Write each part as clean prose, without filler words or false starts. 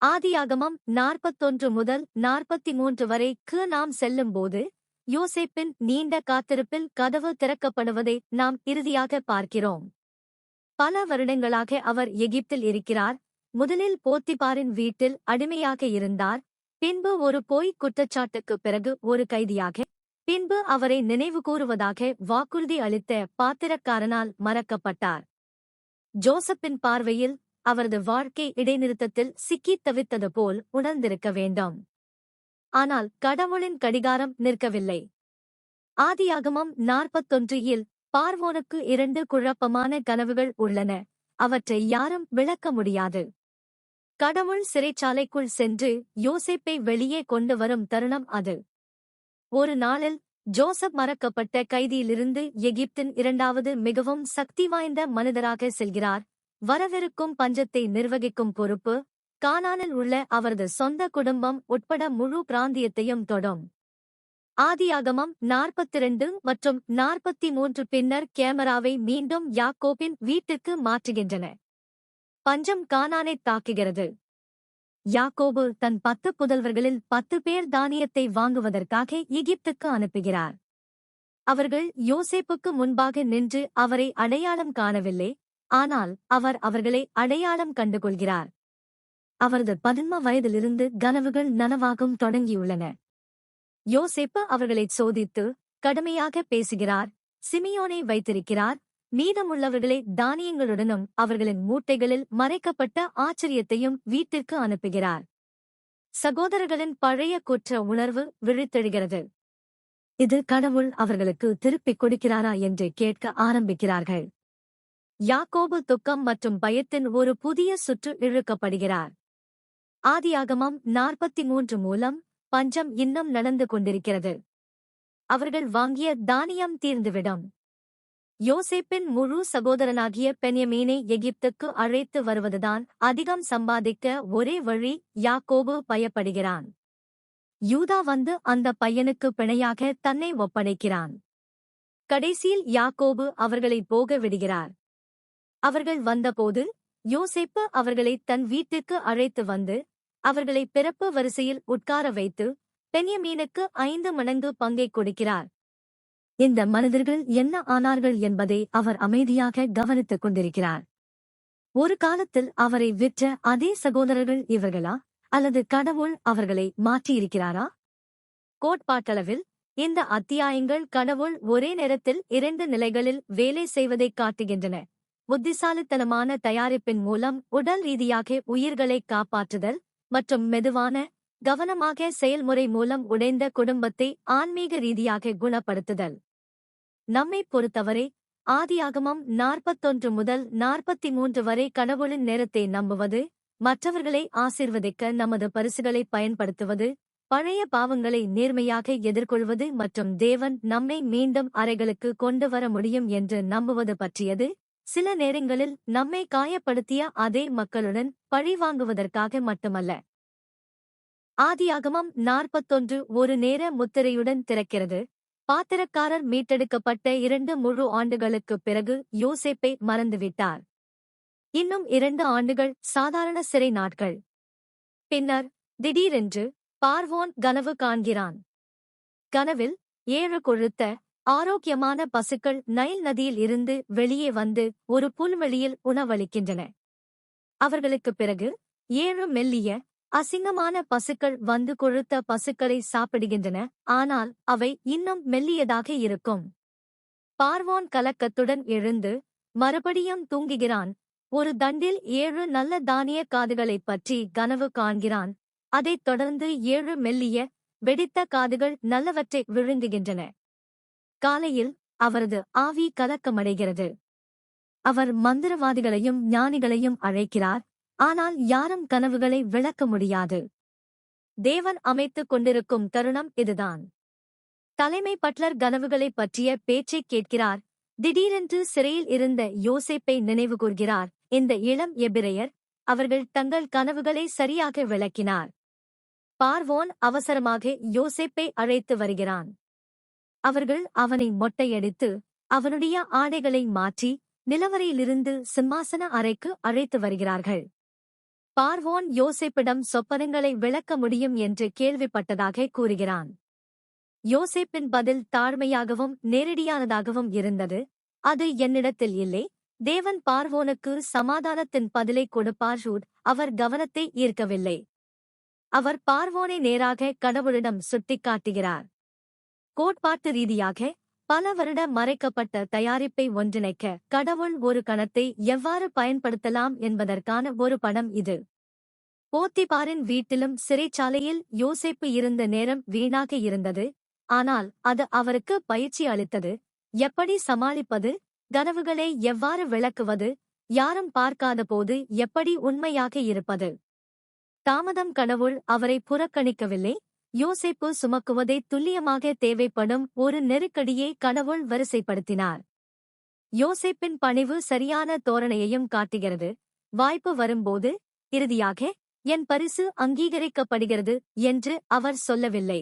ஆதியாகமம் 41 முதல் 43 வரைக்கு நாம் செல்லும்போது, யோசேப்பின் நீண்ட காத்திருப்பில் கதவு திறக்கப்படுவதை நாம் இறுதியாக பார்க்கிறோம். பல வருடங்களாக அவர் எகிப்தில் இருக்கிறார். முதலில் போத்திபாரின் வீட்டில் அடிமையாக இருந்தார். பின்பு ஒரு பொய் குற்றச்சாட்டுக்குப் பிறகு ஒரு கைதியாக, பின்பு அவரை நினைவுகூருவதாக வாக்குறுதி அளித்த பாத்திரக்காரனால் மறக்கப்பட்டார். ஜோசப்பின் பார்வையில் அவரது வாழ்க்கை இடைநிறுத்தத்தில் சிக்கித் தவித்தது போல் உணர்ந்திருக்க வேண்டும். ஆனால் கடவுளின் கடிகாரம் நிற்கவில்லை. ஆதியாகமம் 41 பார்வோனுக்கு 2 குழப்பமான கனவுகள் உள்ளன. அவற்றை யாரும் விளக்க முடியாது. கடவுள் சிறைச்சாலைக்குள் சென்று யோசேப்பை வெளியே கொண்டு வரும் தருணம் அது. ஒரு நாளில் ஜோசப் மறக்கப்பட்ட கைதியிலிருந்து எகிப்தின் 2வது மிகவும் சக்தி வாய்ந்த மனிதராக செல்கிறார். வரவிருக்கும் பஞ்சத்தை நிர்வகிக்கும் பொறுப்பு கானானில் உள்ள அவரது சொந்த குடும்பம் உட்பட முழு பிராந்தியத்தையும் தொடும். ஆதியாகமம் 42 மற்றும் 43 பின்னர் கேமராவை மீண்டும் யாக்கோபின் வீட்டுக்கு மாற்றுகின்றன. பஞ்சம் கானானைத் தாக்குகிறது. யாக்கோபு தன் 10 புதல்வர்களில் 10 பேர் தானியத்தை வாங்குவதற்காக எகிப்துக்கு அனுப்புகிறார். அவர்கள் யோசேப்புக்கு முன்பாக நின்று அவரை அடையாளம் காணவில்லை. ஆனால் அவர் அவர்களை அடையாளம் கண்டுகொள்கிறார். அவரது 11 வயதிலிருந்து கனவுகள் நனவாகும் தொடங்கியுள்ளன. யோசேப்பு அவர்களைச் சோதித்து கடுமையாக பேசுகிறார். சிமியோனை வைத்திருக்கிறார். மீதமுள்ளவர்களை தானியங்களுடனும் அவர்களின் மூட்டைகளில் மறைக்கப்பட்ட ஆச்சரியத்தையும் வீட்டிற்கு அனுப்புகிறார். சகோதரர்களின் பழைய குற்ற உணர்வு விழித்தெழுகிறது. இது கடவுள் அவர்களுக்கு திருப்பிக் கொடுக்கிறாரா என்று கேட்க ஆரம்பிக்கிறார்கள். யாக்கோபு துக்கம் மற்றும் பயத்தின் ஒரு புதிய சுற்று இழுக்கப்படுகிறார். ஆதியாகமம் 43 மூலம் பஞ்சம் இன்னும் நடந்து கொண்டிருக்கிறது. அவர்கள் வாங்கிய தானியம் தீர்ந்துவிடும். யோசேப்பின் முழு சகோதரனாகிய பென்யமீனை எகிப்துக்கு அழைத்து வருவதுதான் அதிகம் சம்பாதிக்க ஒரே வழி. யாக்கோபு பயப்படுகிறான். யூதா வந்து அந்த பையனுக்கு பிணையாக தன்னை ஒப்படைக்கிறான். கடைசியில் யாக்கோபு அவர்களை போக விடுகிறார். அவர்கள் வந்தபோது யோசேப்பு அவர்களை தன் வீட்டிற்கு அழைத்து வந்து அவர்களை பிறப்பு வரிசையில் உட்கார வைத்து பென்யமீனுக்கு 5 மடங்கு பங்கை கொடுக்கிறார். இந்த மனிதர்கள் என்ன ஆனார்கள் என்பதை அவர் அமைதியாக கவனித்துக் கொண்டிருக்கிறார். ஒரு காலத்தில் அவரை விற்ற அதே சகோதரர்கள் இவர்களா, அல்லது கடவுள் அவர்களை மாற்றியிருக்கிறாரா? கோட்பாட்டளவில் இந்த அத்தியாயங்கள் கடவுள் ஒரே நேரத்தில் 2 நிலைகளில் வேலை செய்வதைக் காட்டுகின்றன. புத்திசாலித்தனமான தயாரிப்பின் மூலம் உடல் ரீதியாக உயிர்களை காப்பாற்றுதல் மற்றும் மெதுவான, கவனமாக செயல்முறை மூலம் உடைந்த குடும்பத்தை ஆன்மீக ரீதியாக குணப்படுத்துதல். நம்மைப் பொறுத்தவரை ஆதியாகமம் 41 முதல் 43 வரை கடவுளின் நேரத்தை நம்புவது, மற்றவர்களை ஆசீர்வதிக்க நமது பரிசுகளை பயன்படுத்துவது, பழைய பாவங்களை நேர்மையாக எதிர்கொள்வது மற்றும் தேவன் நம்மை மீண்டும் அறைகளுக்கு கொண்டு வர முடியும் என்று நம்புவது பற்றியது. சில நேரங்களில் நம்மை காயப்படுத்திய அதே மக்களுடன் பழிவாங்குவதற்காக மட்டுமல்ல. ஆதியாகமம் 41 ஒரு நேர முத்திரையுடன் திறக்கிறது. பாத்திரக்காரர் மீட்டெடுக்கப்பட்ட 2 முழு ஆண்டுகளுக்குப் பிறகு யோசேப்பை மறந்துவிட்டார். இன்னும் 2 ஆண்டுகள் சாதாரண சிறை நாட்கள். பின்னர் திடீரென்று பார்வோன் கனவு காண்கிறான். கனவில் 7 கொழுத்த ஆரோக்கியமான பசுக்கள் நைல் நதியில் இருந்து வெளியே வந்து ஒரு புல்வெளியில் உணவளிக்கின்றன. அவர்களுக்குப் பிறகு 7 மெல்லிய, அசிங்கமான பசுக்கள் வந்து கொழுத்த பசுக்களை சாப்பிடுகின்றன. ஆனால் அவை இன்னும் மெல்லியதாக இருக்கும். பார்வோன் கலக்கத்துடன் எழுந்து மறுபடியும் தூங்குகிறான். ஒரு தண்டில் 7 நல்ல தானிய காதுகளைப் பற்றி கனவு காண்கிறான். அதைத் தொடர்ந்து 7 மெல்லிய, வெடித்த காதுகள் நல்லவற்றை விழுங்குகின்றன. காலையில் அவரது ஆவி கலக்கமடைகிறது. அவர் மந்திரவாதிகளையும் ஞானிகளையும் அழைக்கிறார். ஆனால் யாரும் கனவுகளை விளக்க முடியாது. தேவன் அமைத்துக் கொண்டிருக்கும் தருணம் இதுதான். தலைமை பட்லர் கனவுகளைப் பற்றிய பேச்சைக் கேட்கிறார். திடீரென்று சிறையில் இருந்த யோசேப்பை நினைவுகூர்கிறார். இந்த இளம் எபிரெயர், அவர்கள் தங்கள் கனவுகளை சரியாக விளக்கினார். பார்வோன் அவசரமாக யோசேப்பை அழைத்து வருகிறான். அவர்கள் அவனை மொட்டையடித்து அவனுடைய ஆடைகளை மாற்றி நிலவறையிலிருந்து சிம்மாசன அறைக்கு அழைத்து வருகிறார்கள். பார்வோன் யோசேப்பிடம் சொப்பனங்களை விளக்க முடியும் என்று கேள்விப்பட்டதாக கூறுகிறான். யோசேப்பின் பதில் தாழ்மையாகவும் நேரடியானதாகவும் இருந்தது. அது என்னிடத்தில் இல்லை. தேவன் பார்வோனுக்கு சமாதானத்தின் பதிலை கொடுப்பார். அவர் கவனத்தை ஈர்க்கவில்லை. அவர் பார்வோனை நேராக கடவுளிடம் சுட்டிக்காட்டுகிறார். கோட்பாட்டு ரீதியாக பல வருட மறைக்கப்பட்ட தயாரிப்பை ஒன்றிணைக்க கடவுள் ஒரு கணத்தை எவ்வாறு பயன்படுத்தலாம் என்பதற்கான ஒரு படம் இது. போத்திபாரின் வீட்டிலும் சிறைச்சாலையில் யோசேப்பு இருந்த நேரம் வீணாக இருந்தது. ஆனால் அது அவருக்கு பயிற்சி அளித்தது. எப்படி சமாளிப்பது, கனவுகளை எவ்வாறு விளக்குவது, யாரும் பார்க்காதபோது எப்படி உண்மையாக இருப்பது. தாமதம் கடவுள் அவரை புறக்கணிக்கவில்லை. யோசேப்பு சுமக்குவதை துல்லியமாக தேவைப்படும் ஒரு நெருக்கடியை கடவுள் வரிசைப்படுத்தினார். யோசேப்பின் பணிவு சரியான தோரணையையும் காட்டுகிறது. வாய்ப்பு வரும்போது இறுதியாக என் பரிசு அங்கீகரிக்கப்படுகிறது என்று அவர் சொல்லவில்லை.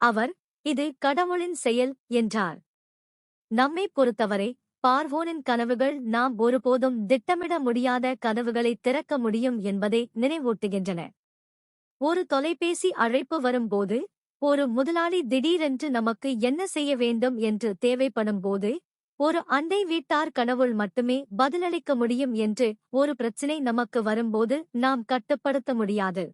அவர், இது கடவுளின் செயல் என்றார். நம்மை பொறுத்தவரை பார்வோனின் கனவுகள் நாம் ஒருபோதும் திட்டமிட முடியாத கதவுகளை திறக்க முடியும் என்பதை நினைவூட்டுகின்றன. ஒரு தொலைபேசி அழைப்பு வரும்போது, ஒரு முதலாளி திடீரென்று நமக்கு என்ன செய்ய வேண்டும் என்று தேவைப்படும்போது, ஒரு அண்டை வீட்டார் கடவுள் மட்டுமே பதிலளிக்க முடியும் என்று ஒரு பிரச்சினை நமக்கு வரும்போது நாம் கட்டுப்படுத்த முடியாது.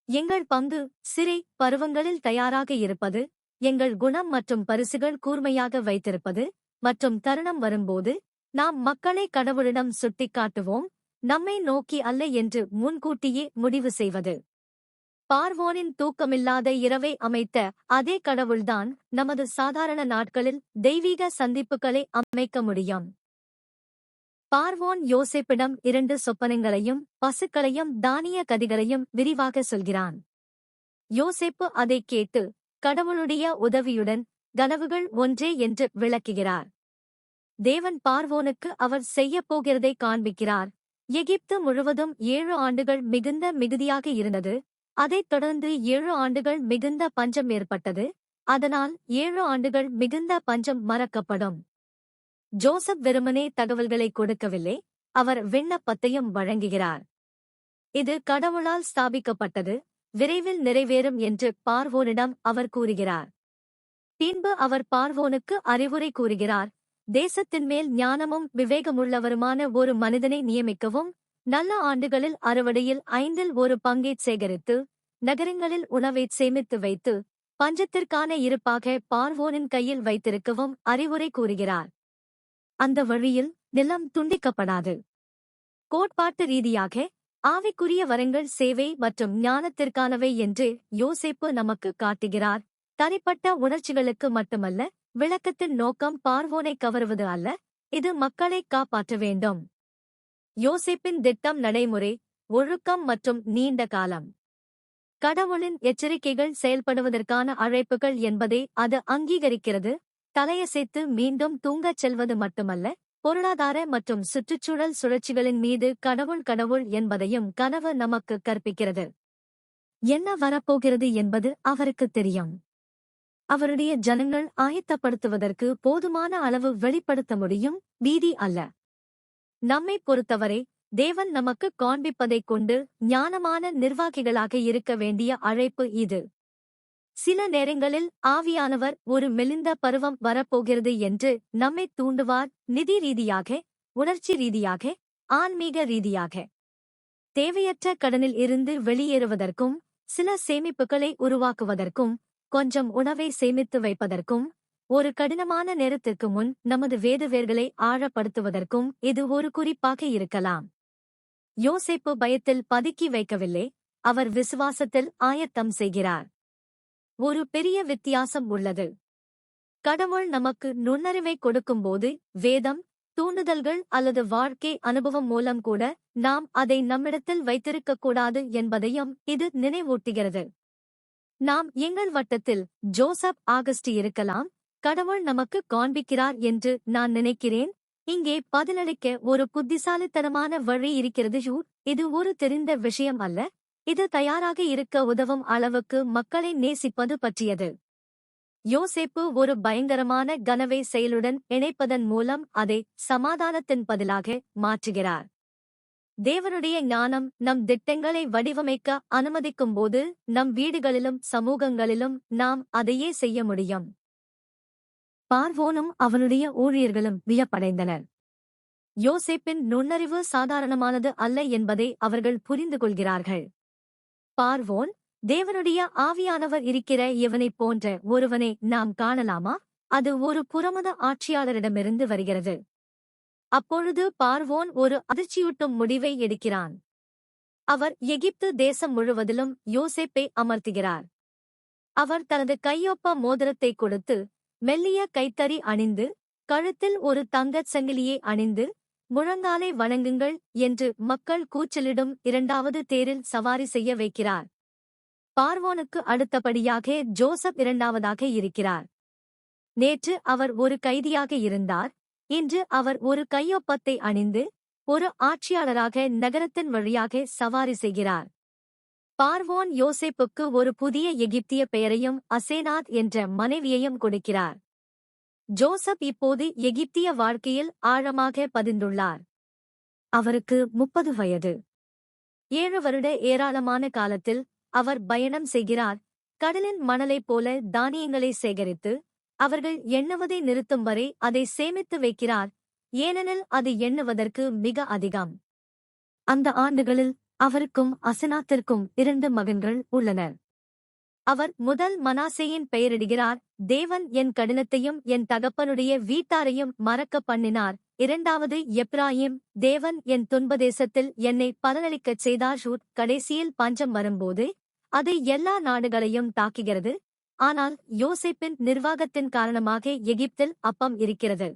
எங்கள் பங்கு சிறை பருவங்களில் தயாராக இருப்பது, எங்கள் குணம் மற்றும் பரிசுகள் கூர்மையாக வைத்திருப்பது, மற்றும் தருணம் வரும்போது நாம் மக்களை கடவுளிடம் சுட்டிக்காட்டுவோம், நம்மை நோக்கி அல்ல என்று முன்கூட்டியே முடிவு செய்வது. பார்வோனின் தூக்கமில்லாத இரவை அமைத்த அதே கடவுள்தான் நமது சாதாரண நாட்களில் தெய்வீக சந்திப்புகளை அமைக்க முடியும். பார்வோன் யோசேப்பிடம் 2 சொப்பனங்களையும் பசுக்களையும் தானிய கதிகளையும் விரிவாக சொல்கிறான். யோசேப்பு அதைக் கேட்டு கடவுளுடைய உதவியுடன் கனவுகள் ஒன்றே என்று விளக்குகிறார். தேவன் பார்வோனுக்கு அவர் செய்யப் போகிறதை காண்பிக்கிறார். எகிப்து முழுவதும் 7 ஆண்டுகள் மிகுந்த மிகுதியாக இருந்தது. அதைத் தொடர்ந்து 7 ஆண்டுகள் மிகுந்த பஞ்சம் ஏற்பட்டது. அதனால் 7 ஆண்டுகள் மிகுந்த பஞ்சம் மறக்கப்படும். ஜோசப் வெறுமனே தகவல்களை கொடுக்கவில்லை, அவர் விண்ணப்பத்தையும் வழங்குகிறார். இது கடவுளால் ஸ்தாபிக்கப்பட்டது, விரைவில் நிறைவேறும் என்று பார்வோனிடம் அவர் கூறுகிறார். பின்பு அவர் பார்வோனுக்கு அறிவுரை கூறுகிறார். தேசத்தின் மேல் ஞானமும் விவேகமுள்ளவருமான ஒரு மனிதனை நியமிக்கவும், நல்ல ஆண்டுகளில் அறுவடையில் 5இல் ஒரு பங்கைச் சேகரித்து நகரங்களில் உணவைச் சேமித்து வைத்து பஞ்சத்திற்கான இருப்பாக பார்வோனின் கையில் வைத்திருக்கவும் அறிவுரை கூறுகிறார். அந்த வழியில் நிலம் துண்டிக்கப்படாது. கோட்பாட்டு ரீதியாக ஆவிக்குரிய வரங்கள் சேவை மற்றும் ஞானத்திற்கானவை என்று யோசேப்பு நமக்கு காட்டுகிறார். தனிப்பட்ட உணர்ச்சிகளுக்கு மட்டுமல்ல, விளக்கத்தின் நோக்கம் பார்வோனை கவருவது அல்ல, இது மக்களை காப்பாற்ற வேண்டும். யோசேப்பின் திட்டம் நடைமுறை, ஒழுக்கம் மற்றும் நீண்ட காலம். கடவுளின் எச்சரிக்கைகள் செயல்படுவதற்கான அழைப்புகள் என்பதை அது அங்கீகரிக்கிறது. தலையசைத்து மீண்டும் தூங்கச் செல்வது மட்டுமல்ல, பொருளாதார மற்றும் சுற்றுச்சூழல் சுழற்சிகளின் மீது கடவுள் என்பதையும் கனவு நமக்கு கற்பிக்கிறது. என்ன வரப்போகிறது என்பது அவருக்கு தெரியும். அவருடைய ஜனங்கள் ஆயத்தப்படுத்துவதற்கு போதுமான அளவு வெளிப்படுத்த முடியும், பீதி அல்ல. நம்மை பொறுத்தவரை தேவன் நமக்கு காண்பிப்பதைக் கொண்டு ஞானமான நிர்வாகிகளாக இருக்க வேண்டிய அழைப்பு இது. சில நேரங்களில் ஆவியானவர் ஒரு மெலிந்த பருவம் வரப்போகிறது என்று நம்மை தூண்டுவார், நிதி ரீதியாக, உணர்ச்சி ரீதியாக, ஆன்மீக ரீதியாக. தேவையற்ற கடனில் இருந்து வெளியேறுவதற்கும், சில சேமிப்புகளை உருவாக்குவதற்கும், கொஞ்சம் உணவை சேமித்து வைப்பதற்கும், ஒரு கடினமான நேரத்திற்கு முன் நமது வேதவேர்களை ஆழப்படுத்துவதற்கும் இது ஒரு குறிப்பாக இருக்கலாம். யோசேப்பு பயத்தில் பதுக்கி வைக்கவில்லை, அவர் விசுவாசத்தில் ஆயத்தம் செய்கிறார். ஒரு பெரிய வித்தியாசம் உள்ளது. கடவுள் நமக்கு நுண்ணறிவை கொடுக்கும்போது வேதம், தூண்டுதல்கள் அல்லது வாழ்க்கை அனுபவம் மூலம் கூட நாம் அதை நம்மிடத்தில் வைத்திருக்கக்கூடாது என்பதையும் இது நினைவூட்டுகிறது. நாம் எங்கள் வட்டத்தில் ஜோசப் ஆகஸ்ட் இருக்கலாம், கடவுள் நமக்கு காண்பிக்கிறார் என்று நான் நினைக்கிறேன். இங்கே பதிலளிக்க ஒரு புத்திசாலித்தனமான வழி இருக்கிறது. இது ஒரு தெரிந்த விஷயம் அல்ல, இது தயாராக இருக்க உதவும் அளவுக்கு மக்களை நேசிப்பது பற்றியது. யோசேப்பு ஒரு பயங்கரமான கனவை செயலுடன் இணைப்பதன் மூலம் அதை சமாதானத்தின் பதிலாக மாற்றுகிறார். தேவனுடைய ஞானம் நம் திட்டங்களை வடிவமைக்க அனுமதிக்கும்போது நம் வீடுகளிலும் சமூகங்களிலும் நாம் அதையே செய்ய முடியும். பார்வோனும் அவனுடைய ஊழியர்களும் வியப்படைந்தனர். யோசேப்பின் நுண்ணறிவு சாதாரணமானது அல்ல என்பதை அவர்கள் புரிந்து கொள்கிறார்கள். பார்வோன், தேவனுடைய ஆவியானவர் இருக்கிற இவனைப் போன்ற ஒருவனை நாம் காணலாமா? அது ஒரு புறமத ஆட்சியாளரிடமிருந்து வருகிறது. அப்பொழுது பார்வோன் ஒரு அதிர்ச்சியூட்டும் முடிவை எடுக்கிறான். அவர் எகிப்து தேசம் முழுவதிலும் யோசேப்பை அமர்த்துகிறார். அவர் தனது கையொப்ப மோதிரத்தை கொடுத்து, மெல்லிய கைத்தறி அணிந்து, கழுத்தில் ஒரு தங்கச் சங்கிலியை அணிந்து, முழங்காலை வணங்குங்கள் என்று மக்கள் கூச்சலிடும் 2வது தேரில் சவாரி செய்ய வைக்கிறார். பார்வோனுக்கு அடுத்தபடியாக ஜோசப் 2வதாக இருக்கிறார். நேற்று அவர் ஒரு கைதியாக இருந்தார். இன்று அவர் ஒரு கையொப்பத்தை அணிந்து ஒரு ஆட்சியாளராக நகரத்தின் வழியாக சவாரி செய்கிறார். பார்வோன் யோசேப்புக்கு ஒரு புதிய எகிப்திய பெயரையும் அசேனாத் என்ற மனைவியையும் கொடுக்கிறார். ஜோசப் இப்போது எகிப்திய வாழ்க்கையில் ஆழமாக பதிந்துள்ளார். அவருக்கு 30 வயது. 7 வருட ஏராளமான காலத்தில் அவர் பயணம் செய்கிறார். கடலின் மணலைப் போல தானியங்களை சேகரித்து, அவர்கள் எண்ணுவதை நிறுத்தும் வரை அதை சேமித்து வைக்கிறார். ஏனெனில் அது எண்ணுவதற்கு மிக அதிகம். அந்த ஆண்டுகளில் அவருக்கும் அசனாத்திற்கும் 2 மகன்கள் உள்ளனர். அவர் முதல் மனாசேயின் பெயரிடுகிறார். தேவன் என் கடினத்தையும் என் தகப்பனுடைய வீட்டாரையும் மறக்க பண்ணினார். 2வது எப்ராயிம், தேவன் என் துன்பதேசத்தில் என்னை பலனளிக்கச் செய்தார். கடைசியில் பஞ்சம் வரும்போது அது எல்லா நாடுகளையும் தாக்குகிறது. ஆனால் யோசேப்பின் நிர்வாகத்தின் காரணமாக எகிப்தில் அப்பம் இருக்கிறது.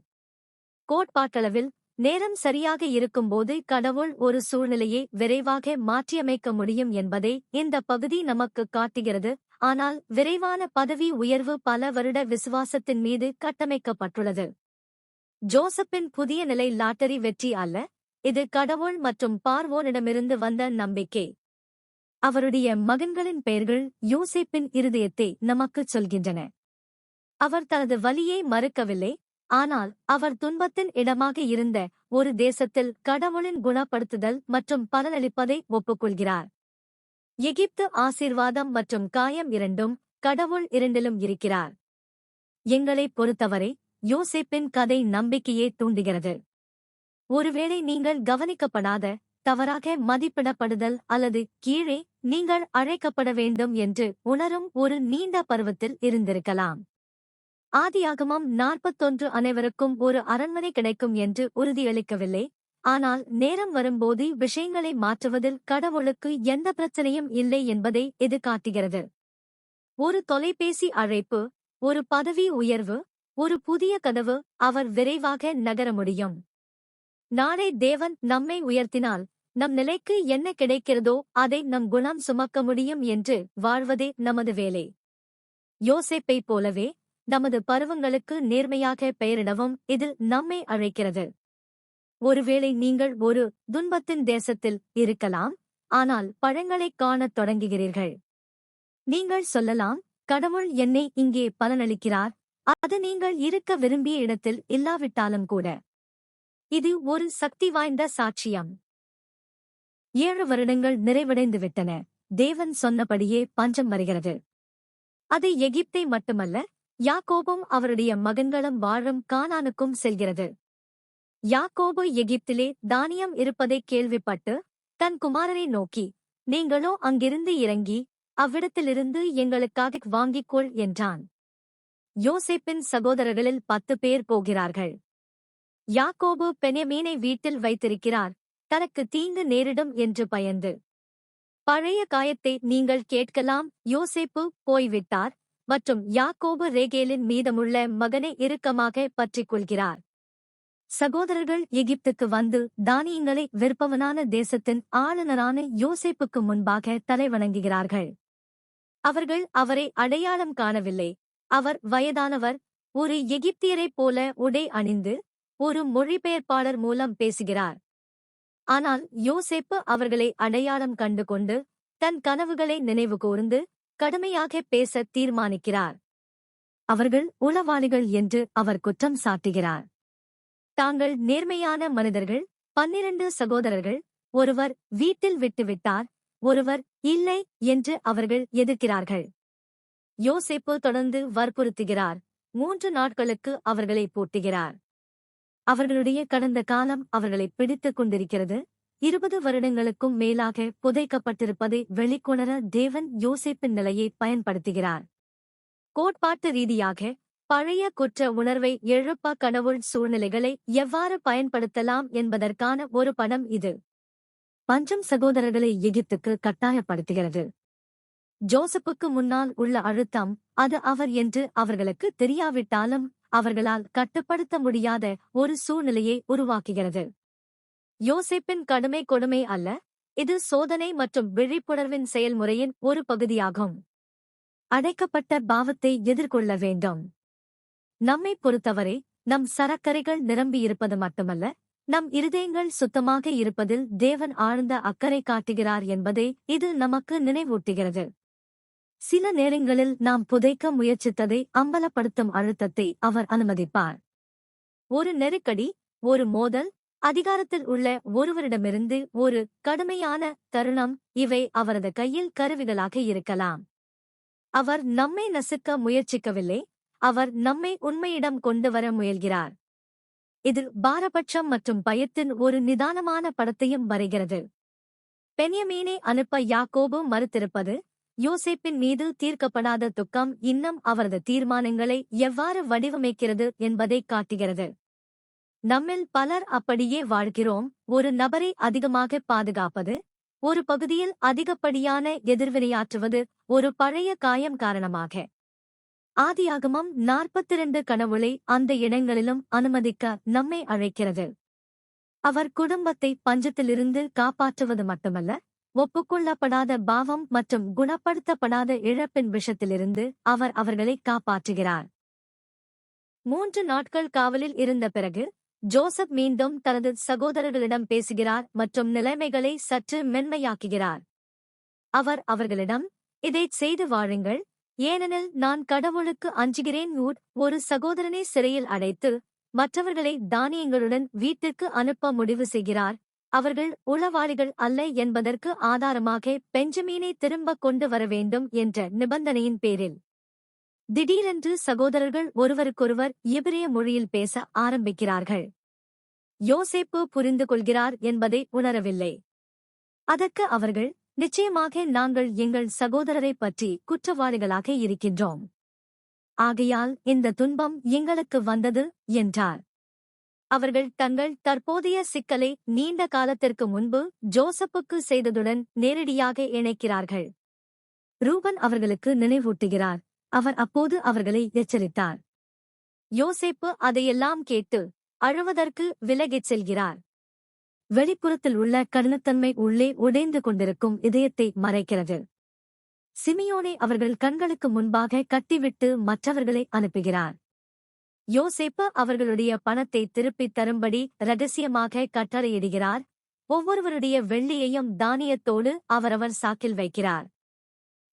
கோட்பாட்டளவில் நேரம் சரியாக இருக்கும்போது கடவுள் ஒரு சூழ்நிலையை விரைவாக மாற்றியமைக்க முடியும் என்பதை இந்த பகுதி நமக்கு காட்டுகிறது. ஆனால் விரைவான பதவி உயர்வு பல வருட விசுவாசத்தின் மீது கட்டமைக்கப்பட்டுள்ளது. ஜோசப்பின் புதிய நிலை லாட்டரி வெற்றி அல்ல, இது கடவுள் மற்றும் பார்வோனிடமிருந்து வந்த நம்பிக்கை. அவருடைய மகன்களின் பெயர்கள் யோசேப்பின் இருதயத்தை நமக்குச் சொல்கின்றன. அவர் தனது வலியை மறுக்கவில்லை, ஆனால் அவர் துன்பத்தின் இடமாக இருந்த ஒரு தேசத்தில் கடவுளின் குணப்படுத்துதல் மற்றும் பலனளிப்பதை ஒப்புக்கொள்கிறார். எகிப்து ஆசீர்வாதம் மற்றும் காயம் இரண்டும், கடவுள் இரண்டிலும் இருக்கிறார். எங்களைப் பொறுத்தவரை யோசேப்பின் கதை நம்பிக்கையே தூண்டுகிறது. ஒருவேளை நீங்கள் கவனிக்கப்படாத, தவறாக மதிப்பிடப்படுதல் அல்லது கீழே நீங்கள் அழைக்கப்பட வேண்டும் என்று உணரும் ஒரு நீண்ட பருவத்தில் இருந்திருக்கலாம். ஆதியாகமம் 41 அனைவருக்கும் ஒரு அரண்மனை கிடைக்கும் என்று உறுதியளிக்கவில்லை. ஆனால் நேரம் வரும்போது விஷயங்களை மாற்றுவதில் கடவுளுக்கு எந்த பிரச்சனையும் இல்லை என்பதை இது காட்டுகிறது. ஒரு தொலைபேசி அழைப்பு, ஒரு பதவி உயர்வு, ஒரு புதிய கதவு, அவர் விரைவாக நகர முடியும். நாளை தேவன் நம்மை உயர்த்தினால் நம் நிலைக்கு என்ன கிடைக்கிறதோ அதை நம் குணம் சுமக்க முடியும் என்று வாழ்வதே நமது வேலை. யோசேப்பைப் போலவே நமது பருவங்களுக்கு நேர்மையாக பெயரிடவும் இதில் நம்மை அழைக்கிறது. ஒருவேளை நீங்கள் ஒரு துன்பத்தின் தேசத்தில் இருக்கலாம், ஆனால் பழங்களைக் காணத் தொடங்குகிறீர்கள். நீங்கள் சொல்லலாம், கடவுள் என்னை இங்கே பலனளிக்கிறார், அது நீங்கள் இருக்க விரும்பிய இடத்தில் இல்லாவிட்டாலும் கூட. இது ஒரு சக்தி வாய்ந்த சாட்சியம். 7 வருடங்கள் நிறைவடைந்துவிட்டன. தேவன் சொன்னபடியே பஞ்சம் வருகிறது. அது எகிப்தை மட்டுமல்ல, யாக்கோபும் அவருடைய மகன்களும் வாழும் கானானுக்கும் செல்கிறது. யாக்கோபு எகிப்திலே தானியம் இருப்பதைக் கேள்விப்பட்டு தன் குமாரனை நோக்கி, நீங்களோ அங்கிருந்து இறங்கி அவ்விடத்திலிருந்து எங்களுக்காக வாங்கிக்கொள் என்றான். யோசேப்பின் சகோதரர்களில் 10 பேர் போகிறார்கள். யாக்கோபு பென்யமீனை வீட்டில் வைத்திருக்கிறார், தனக்கு தீங்கு நேரிடும் என்று பயந்து. பழைய காயத்தை நீங்கள் கேட்கலாம். யோசேப்பு போய்விட்டார் மற்றும் யாக்கோபு ரேகேலின் மீதமுள்ள மகனை இறுக்கமாக பற்றிக் கொள்கிறார். சகோதரர்கள் எகிப்துக்கு வந்து தானியங்களை விற்பவனான தேசத்தின் ஆளுநரான யோசேப்புக்கு முன்பாக தலைவணங்குகிறார்கள். அவர்கள் அவரை அடையாளம் காணவில்லை. அவர் வயதானவர், ஒரு எகிப்தியரைப் போல உடை அணிந்து ஒரு மொழிபெயர்ப்பாளர் மூலம் பேசுகிறார். ஆனால் யோசேப்பு அவர்களை அடையாளம் கண்டு கொண்டு தன் கனவுகளை நினைவு கூர்ந்து கடுமையாக பேச தீர்மானிக்கிறார். அவர்கள் உளவாளிகள் என்று அவர் குற்றம் சாட்டுகிறார். தாங்கள் நேர்மையான மனிதர்கள், 12 சகோதரர்கள், ஒருவர் வீட்டில் விட்டுவிட்டார், ஒருவர் இல்லை என்று அவர்கள் எதிர்க்கிறார்கள். யோசேப்பு தொடர்ந்து வற்புறுத்துகிறார். 3 நாட்களுக்கு அவர்களை பூட்டுகிறார். அவர்களுடைய கடந்த காலம் அவர்களை பிடித்துக் கொண்டிருக்கிறது. 20 வருடங்களுக்கும் மேலாக புதைக்கப்பட்டிருப்பதை வெளிக்கொணர தேவன் யோசேப்பின் நிலையை பயன்படுத்துகிறார். கோட்பாட்டு ரீதியாக பழைய குற்ற உணர்வை எழுப்ப கடவுள் சூழ்நிலைகளை எவ்வாறு பயன்படுத்தலாம் என்பதற்கான ஒரு படம் இது. பஞ்சம் சகோதரர்களை எகிப்துக்கு கட்டாயப்படுத்துகிறது. ஜோசப்புக்கு முன்னால் உள்ள அழுத்தம், அது அவர் என்று அவர்களுக்கு தெரியாவிட்டாலும் அவர்களால் கட்டுப்படுத்த முடியாத ஒரு சூழ்நிலையை உருவாக்குகிறது. யோசேப்பின் கடுமை கொடுமை அல்ல, இது சோதனை மற்றும் விழிப்புணர்வின் செயல்முறையின் ஒரு பகுதியாகும். அடைக்கப்பட்ட பாவத்தை எதிர்கொள்ள வேண்டும். நம்மை பொறுத்தவரை நம் சரக்கரைகள் நிரம்பியிருப்பது மட்டுமல்ல, நம் இருதயங்கள் சுத்தமாக இருப்பதில் தேவன் ஆழ்ந்த அக்கறை காட்டுகிறார் என்பதை இது நமக்கு நினைவூட்டுகிறது. சில நேரங்களில் நாம் புதைக்க முயற்சித்ததை அம்பலப்படுத்தும் அழுத்தத்தை அவர் அனுமதிப்பார். ஒரு நெருக்கடி, ஒரு மோதல், அதிகாரத்தில் உள்ள ஒருவரிடமிருந்து ஒரு கடுமையான தருணம், இவை அவரது கையில் கருவிகளாக இருக்கலாம். அவர் நம்மை நசுக்க முயற்சிக்கவில்லை, அவர் நம்மை உண்மையிடம் கொண்டு வர முயல்கிறார். இது பாரபட்சம் மற்றும் பயத்தின் ஒரு நிதானமான படத்தையும் வரைகிறது. பென்யமீனை அனுப்ப யாக்கோபு மறுத்திருப்பது, யோசேப்பின் மீது தீர்க்கப்படாத துக்கம் இன்னும் அவரது தீர்மானங்களை எவ்வாறு வடிவமைக்கிறது என்பதை காட்டுகிறது. நம்மில் பலர் அப்படியே வாழ்கிறோம். ஒரு நபரை அதிகமாக பாதுகாப்பது, ஒரு பகுதியில் அதிகப்படியான எதிர்வினையாற்றுவது, ஒரு பழைய காயம் காரணமாக. ஆதியாகமம் 42 கடவுளை அந்த இடங்களிலும் அனுமதிக்க நம்மை அழைக்கிறது. அவர் குடும்பத்தை பஞ்சத்திலிருந்து காப்பாற்றுவது மட்டுமல்ல, ஒப்புக்கொள்ளப்படாத பாவம் மற்றும் குணப்படுத்தப்படாத இழப்பின் விஷத்திலிருந்து அவர் அவர்களை காப்பாற்றுகிறார். 3 நாட்கள் காவலில் இருந்த பிறகு ஜோசப் மீண்டும் தனது சகோதரர்களிடம் பேசுகிறார் மற்றும் நிலைமைகளை சற்று மென்மையாக்குகிறார். அவர் அவர்களிடம், இதைச் செய்து வாழுங்கள், ஏனெனில் நான் கடவுளுக்கு அஞ்சுகிறேன். ஒரு சகோதரனை சிறையில் அடைத்து மற்றவர்களை தானியங்களுடன் வீட்டிற்கு அனுப்ப முடிவு செய்கிறார். அவர்கள் உளவாளிகள் அல்ல என்பதற்கு ஆதாரமாக பெஞ்சமீனை திரும்ப கொண்டு வர வேண்டும் என்ற நிபந்தனையின் பேரில். திடீரென்று சகோதரர்கள் ஒருவருக்கொருவர் எபிரேய மொழியில் பேச ஆரம்பிக்கிறார்கள். யோசேப்பு புரிந்து கொள்கிறார் என்பதை உணரவில்லை. அதற்கு அவர்கள், நிச்சயமாக நாங்கள் எங்கள் சகோதரரை பற்றி குற்றவாளிகளாக இருக்கின்றோம். ஆகையால் இந்த துன்பம் எங்களுக்கு வந்தது என்றார். அவர்கள் தங்கள் தற்போதைய சிக்கலை நீண்ட காலத்திற்கு முன்பு ஜோசப்புக்கு செய்ததுடன் நேரடியாக இணைக்கிறார்கள். ரூபன் அவர்களுக்கு நினைவூட்டுகிறார். அவர் அப்போது அவர்களை எச்சரித்தார். யோசேப்பு அதையெல்லாம் கேட்டு அழுவதற்கு விலகிச் செல்கிறார். வெளிப்புறத்தில் உள்ள கடினத்தன்மை உள்ளே உடைந்து கொண்டிருக்கும் இதயத்தை மறைக்கிறது. சிமியோனை அவர்கள் கண்களுக்கு முன்பாக கட்டிவிட்டு மற்றவர்களை அனுப்புகிறார். யோசேப்பு அவர்களுடைய பணத்தை திருப்பித் தரும்படி இரகசியமாக கட்டளையிடுகிறார். ஒவ்வொருவருடைய வெள்ளியையும் தானியத்தோடு அவரவர் சாக்கில் வைக்கிறார்.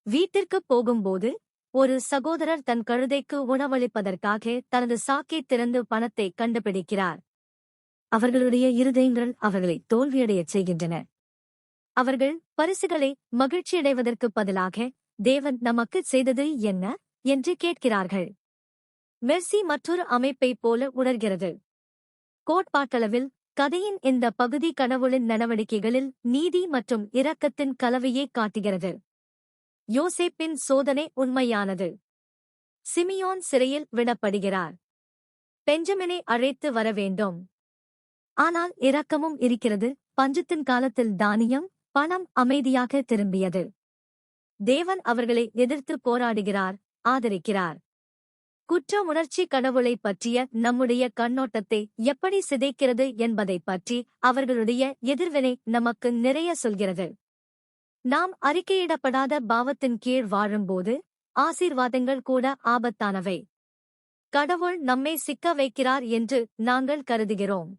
வீட்டிற்குப் போகும்போது ஒரு சகோதரர் தன் கழுதைக்கு உணவளிப்பதற்காக தனது சாக்கை திறந்து பணத்தை கண்டுபிடிக்கிறார். அவர்களுடைய இருதயங்கள் அவர்களை தோல்வியடையச் செய்கின்றன. அவர்கள் பரிசுகளை மகிழ்ச்சியடைவதற்குப் பதிலாக, தேவன் நமக்குச் செய்தது என்ன என்று கேட்கிறார்கள். மெர்சி மற்றொரு அமைப்பைப் போல உணர்கிறது. கோட்பாட்டளவில் கதையின் இந்த பகுதி கடவுளின் நடவடிக்கைகளில் நீதி மற்றும் இரக்கத்தின் கலவையை காட்டுகிறது. யோசேப்பின் சோதனை உண்மையானது. சிமியோன் சிறையில் விடப்படுகிறார். பெஞ்சமினை அழைத்து வர வேண்டும். ஆனால் இரக்கமும் இருக்கிறது. பஞ்சத்தின் காலத்தில் தானியம், பணம் அமைதியாக திரும்பியது. தேவன் அவர்களை எதிர்த்து போராடுகிறார், ஆதரிக்கிறார். குற்ற உணர்ச்சி கடவுளைப் பற்றிய நம்முடைய கண்ணோட்டத்தை எப்படி சிதைக்கிறது என்பதைப் பற்றி அவர்களுடைய எதிர்வினை நமக்கு நிறைய சொல்கிறது. நாம் அறிக்கையிடப்படாத பாவத்தின் கீழ் வாழும்போது ஆசீர்வாதங்கள் கூட ஆபத்தானவை. கடவுள் நம்மை சிக்க வைக்கிறார் என்று நாங்கள் கருதுகிறோம்.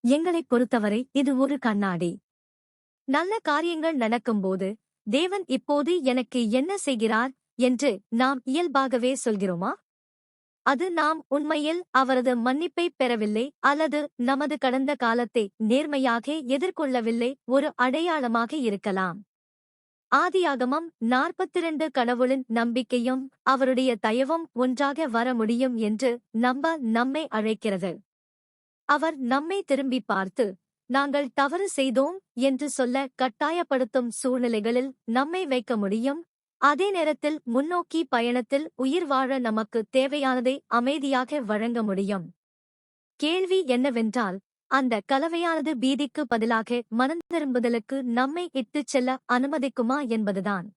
எங்களைப் பொறுத்தவரை இது ஒரு கண்ணாடி. நல்ல காரியங்கள் நடக்கும்போது, தேவன் இப்போது எனக்கு என்ன செய்கிறார் என்று நாம் இயல்பாகவே சொல்கிறோமா? அது நாம் உண்மையில் அவரது மன்னிப்பை பெறவில்லை அல்லது நமது கடந்த காலத்தை நேர்மையாக எதிர்கொள்ளவில்லை ஒரு அடையாளமாக இருக்கலாம். ஆதியாகமம் 42 கடவுளின் நம்பிக்கையும் அவருடைய தயவும் ஒன்றாக வர முடியும் என்று நம்ப நம்மை அழைக்கிறது. அவர் நம்மை திரும்பி பார்த்து, நாங்கள் தவறு செய்தோம் என்று சொல்ல கட்டாயப்படுத்தும் சூழ்நிலைகளில் நம்மை வைக்க முடியும். அதே நேரத்தில் முன்னோக்கி பயணத்தில் உயிர் வாழ நமக்கு தேவையானதை அமைதியாக வழங்க முடியும். கேள்வி என்னவென்றால், அந்த கலவையானது பீதிக்கு பதிலாக மனந்திரும்புதலுக்கு நம்மை இட்டுச் செல்ல அனுமதிக்குமா என்பதுதான்.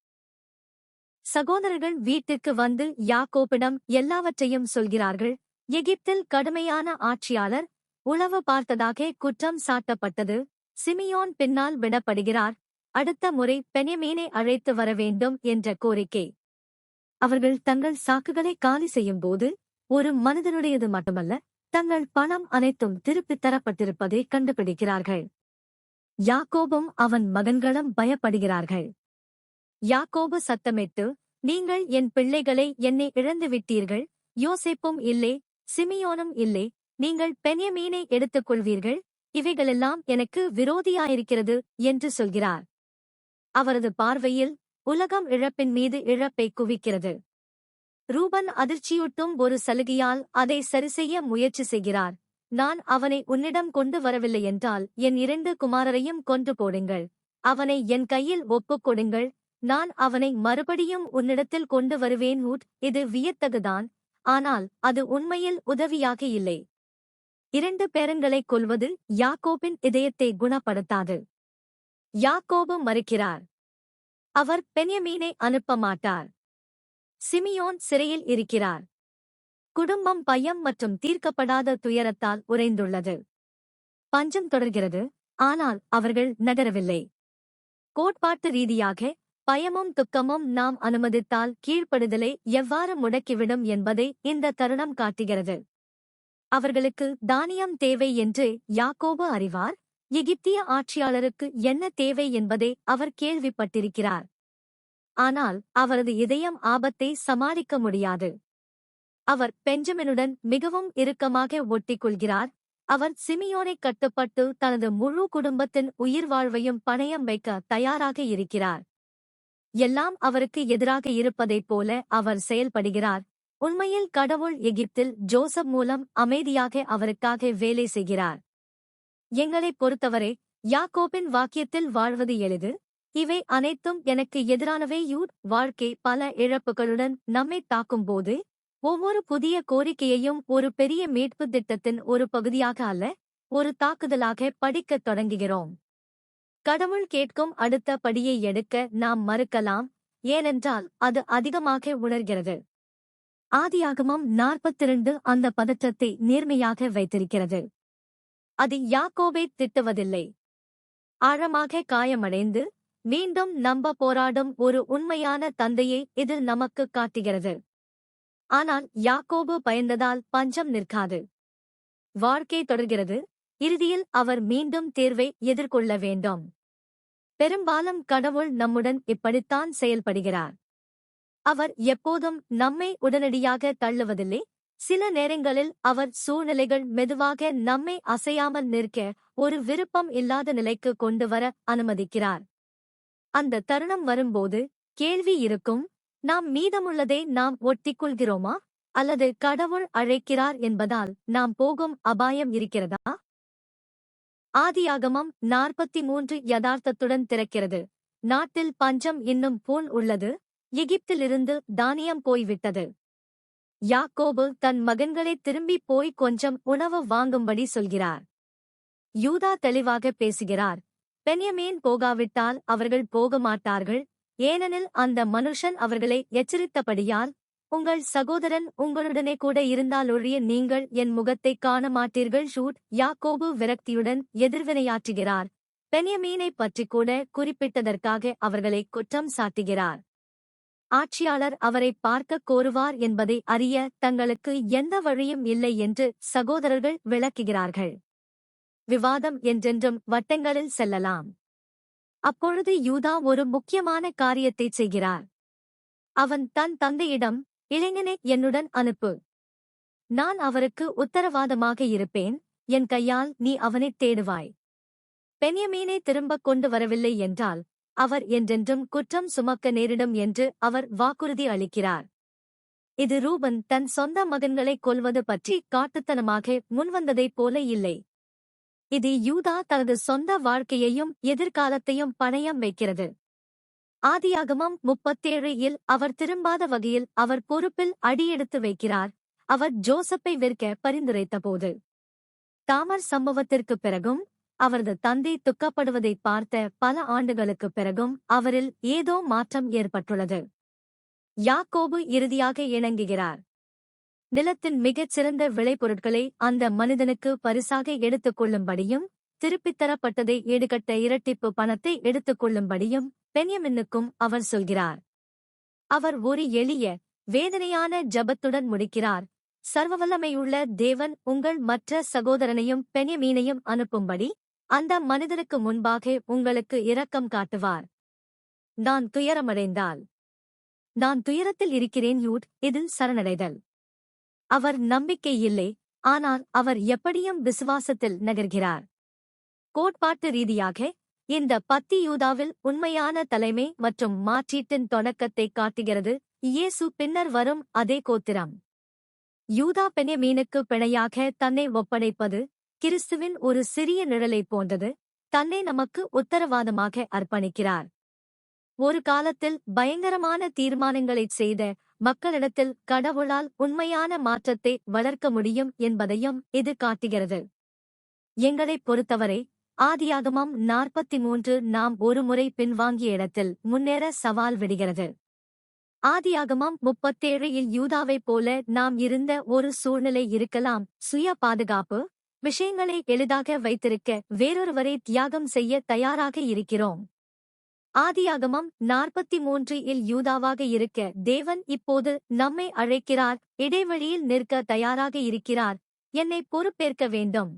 சகோதரர்கள் வீட்டிற்கு வந்து யாக்கோபிடம் எல்லாவற்றையும் சொல்கிறார்கள். எகிப்தில் கடுமையான ஆட்சியாளர் உளவு பார்த்ததாக குற்றம் சாட்டப்பட்டது. சிமியோன் பின்னால் விடப்படுகிறார். அடுத்த முறை பென்யமீனை அழைத்து வர வேண்டும் என்ற கோரிக்கை. அவர்கள் தங்கள் சாக்குகளை காலி செய்யும்போது ஒரு மனிதனுடையது மட்டுமல்ல, தங்கள் பணம் அனைத்தும் திருப்பித் தரப்பட்டிருப்பதை கண்டுபிடிக்கிறார்கள். யாக்கோபும் அவன் மகன்களும் பயப்படுகிறார்கள். யாக்கோபு சத்தமிட்டு, நீங்கள் என் பிள்ளைகளை என்னை இழந்துவிட்டீர்கள். யோசேப்பும் இல்லை, சிமியோனும் இல்லை. நீங்கள் பென்யமீனை எடுத்துக் கொள்வீர்கள். இவைகளெல்லாம் எனக்கு விரோதியாயிருக்கிறது என்று சொல்கிறார். அவரது பார்வையில் உலகம் இழப்பின் மீது இழப்பை குவிக்கிறது. ரூபன் அதிர்ச்சியூட்டும் ஒரு சலுகையால் அதை சரிசெய்ய முயற்சி செய்கிறார். நான் அவனை உன்னிடம் கொண்டு வரவில்லை என்றால் என் 2 குமாரரையும் கொன்று போடுங்கள். அவனை என் கையில் ஒப்புக் கொடுங்கள். நான் அவனை மறுபடியும் உன்னிடத்தில் கொண்டு வருவேன். இது வியத்தகுதான், ஆனால் அது உண்மையில் உதவியாக இல்லை. 2 பேரன்களைக் கொல்வது யாக்கோபின் இதயத்தை குணப்படுத்தாது. யாக்கோபு மறுக்கிறார். அவர் பென்யமீனை அனுப்ப மாட்டார். சிமியோன் சிறையில் இருக்கிறார். குடும்பம் பயம் மற்றும் தீர்க்கப்படாத துயரத்தால் உறைந்துள்ளது. பஞ்சம் தொடர்கிறது, ஆனால் அவர்கள் நகரவில்லை. கோட்பாட்டு ரீதியாக பயமும் துக்கமும் நாம் அனுமதித்தால் கீழ்ப்படுதலை எவ்வாறு முடக்கிவிடும் என்பதை இந்த தருணம் காட்டுகிறது. அவர்களுக்கு தானியம் தேவை என்று யாக்கோபு அறிவார். எகிப்திய ஆட்சியாளருக்கு என்ன தேவை என்பதை அவர் கேள்விப்பட்டிருக்கிறார். ஆனால் அவரது இதயம் ஆபத்தை சமாளிக்க முடியாது. அவர் பெஞ்சமினுடன் மிகவும் இறுக்கமாக ஒட்டிக்கொள்கிறார். அவர் சிமியோனை கட்டுப்பட்டு தனது முழு குடும்பத்தின் உயிர் வாழ்வையும் பணயம் வைக்க தயாராக இருக்கிறார். எல்லாம் அவருக்கு எதிராக இருப்பதைப் போல அவர் செயல்படுகிறார். உண்மையில் கடவுள் எகிப்தில் ஜோசப் மூலம் அமைதியாக அவருக்காக வேலை செய்கிறார். எங்களைப் பொறுத்தவரை யாக்கோபின் வாக்கியத்தில் வாழ்வது எளிது. இவை அனைத்தும் எனக்கு எதிரானவை. வாழ்க்கை பல இழப்புகளுடன் நம்மை தாக்கும்போது ஒவ்வொரு புதிய கோரிக்கையையும் ஒரு பெரிய மீட்பு திட்டத்தின் ஒரு பகுதியாக அல்ல, ஒரு தாக்குதலாக படிக்கத் தொடங்குகிறோம். கடவுள் கேட்கும் அடுத்த படியை எடுக்க நாம் மறுக்கலாம், ஏனென்றால் அது அதிகமாக உணர்கிறது. ஆதியாகமம் 42 அந்த பதற்றத்தை நேர்மையாக வைத்திருக்கிறது. அது யாக்கோபை திட்டுவதில்லை. ஆழமாக காயமடைந்து மீண்டும் நம்ப போராடும் ஒரு உண்மையான தந்தையை இது நமக்கு காட்டுகிறது. ஆனால் யாக்கோபு பயந்ததால் பஞ்சம் நிற்காது. வாழ்க்கை தொடர்கிறது. இறுதியில் அவர் மீண்டும் தேர்வை எதிர்கொள்ள வேண்டும். பெரும்பாலும் கடவுள் நம்முடன் இப்படித்தான் செயல்படுகிறார். அவர் எப்போதும் நம்மை உடனடியாக தள்ளுவதில்லை. சில நேரங்களில் அவர் சூழ்நிலைகள் மெதுவாக நம்மை அசையாமல் நிற்க ஒரு விருப்பம் இல்லாத நிலைக்கு கொண்டு வர அனுமதிக்கிறார். அந்த தருணம் வரும்போது கேள்வி இருக்கும், நாம் மீதமுள்ளதை நாம் ஒட்டிக்கொள்கிறோமா, அல்லது கடவுள் அழைக்கிறார் என்பதால் நாம் போகும் அபாயம் இருக்கிறதா? ஆதியாகமம் 43 யதார்த்தத்துடன் திறக்கிறது. நாட்டில் பஞ்சம் இன்னும் போல் உள்ளது. எகிப்திலிருந்து தானியம் போய்விட்டது. யாக்கோபு தன் மகன்களை திரும்பி போய் கொஞ்சம் உணவு வாங்கும்படி சொல்கிறார். யூதா தெளிவாக பேசுகிறார். பென்யமீன் போகாவிட்டால் அவர்கள் போக மாட்டார்கள், ஏனெனில் அந்த மனுஷன் அவர்களை எச்சரித்தபடியால், உங்கள் சகோதரன் உங்களுடனே கூட இருந்தாலொழிய நீங்கள் என் முகத்தைக் காண மாட்டீர்கள். யாக்கோபு விரக்தியுடன் எதிர்வினையாற்றுகிறார். பென்யமீனை பற்றி கூட குறிப்பிட்டதற்காக அவர்களை குற்றம் சாட்டுகிறார். ஆட்சியாளர் அவரை பார்க்கக் கோருவார் என்பதை அறிய தங்களுக்கு எந்த வழியும் இல்லை என்று சகோதரர்கள் விளக்குகிறார்கள். விவாதம் என்றென்றும் வட்டங்களில் செல்லலாம். அப்பொழுது யூதா ஒரு முக்கியமான காரியத்தைச் செய்கிறார். அவன் தன் தந்தையிடம், இளைஞனை என்னுடன் அனுப்பு. நான் அவருக்கு உத்தரவாதமாக இருப்பேன், என் கையால் நீ அவனைத் தேடுவாய். பென்யமீனை திரும்பக் கொண்டு வரவில்லை என்றால் அவர் என்றென்றும் குற்றம் சுமக்க நேரிடும் என்று அவர் வாக்குறுதி அளிக்கிறார். இது ரூபன் தன் சொந்த மகன்களைக் கொல்வது பற்றி காட்டுத்தனமாக முன்வந்ததைப் போல இல்லை. இது யூதா தனது சொந்த வாழ்க்கையையும் எதிர்காலத்தையும் பணயம் வைக்கிறது. ஆதியாகமம் 37 அவர் திரும்பாத வகையில் அவர் பொறுப்பில் அடியெடுத்து வைக்கிறார். அவர் ஜோசப்பை விற்க பரிந்துரைத்தபோது தாமர் சம்பவத்திற்குப் பிறகும் அவரது தந்தை துக்கப்படுவதைப் பார்த்த பல ஆண்டுகளுக்குப் பிறகும் அவரில் ஏதோ மாற்றம் ஏற்பட்டுள்ளது. யாக்கோபு இறுதியாக இணங்குகிறார். நிலத்தின் மிகச் சிறந்த விளைபொருட்களை அந்த மனிதனுக்கு பரிசாக எடுத்துக் கொள்ளும்படியும் திருப்பித் தரப்பட்டதை ஈடுகட்ட இரட்டிப்பு பணத்தை எடுத்துக் கொள்ளும்படியும் பென்யமினுக்கும் அவர் சொல்கிறார். அவர் ஒரு எளிய வேதனையான ஜெபத்துடன் முடிக்கிறார். சர்வவல்லமையுள்ள தேவன் உங்கள் மற்ற சகோதரனையும் பென்யமீனையும் அனுப்பும்படி அந்த மனிதனுக்கு முன்பாக உங்களுக்கு இரக்கம் காட்டுவார். நான் துயரமடைந்தால் நான் துயரத்தில் இருக்கிறேன். இதில் சரணடைதல். அவர் நம்பிக்கை இல்லை, ஆனால் அவர் எப்படியும் விசுவாசத்தில் நகர்கிறார். கோட்பாட்டு ரீதியாக இந்த பத்தி யூதாவில் உண்மையான தலைமை மற்றும் மாற்றீட்டின் தொடக்கத்தைக் காட்டுகிறது. இயேசு பின்னர் வரும் அதே கோத்திரம். யூதா பென்யமீனுக்கு பிணையாக தன்னை ஒப்படைப்பது கிறிஸ்துவின் ஒரு சிறிய நிழலைப் போன்றது. தன்னை நமக்கு உத்தரவாதமாக அர்ப்பணிக்கிறார். ஒரு காலத்தில் பயங்கரமான தீர்மானங்களைச் செய்த மக்களிடத்தில் கடவுளால் உண்மையான மாற்றத்தை வளர்க்க முடியும் என்பதையும் இது காட்டுகிறது. எங்களைப் பொறுத்தவரை ஆதியாகமம் 43 நாம் ஒருமுறை பின்வாங்கிய இடத்தில் முன்னேற சவால் விடுகிறது. ஆதியாகமம் 37 யூதாவைப் போல நாம் இருந்த ஒரு சூழ்நிலை இருக்கலாம். சுய பாதுகாப்பு விஷயங்களை எளிதாக வைத்திருக்க வேறொருவரை தியாகம் செய்ய தயாராக இருக்கிறோம். ஆதியாகமம் 43 யூதாவாக இருக்க தேவன் இப்போது நம்மை அழைக்கிறார். இடைவெளியில் நிற்க தயாராக இருக்கிறார். என்னை பொறுப்பேற்க வேண்டும்.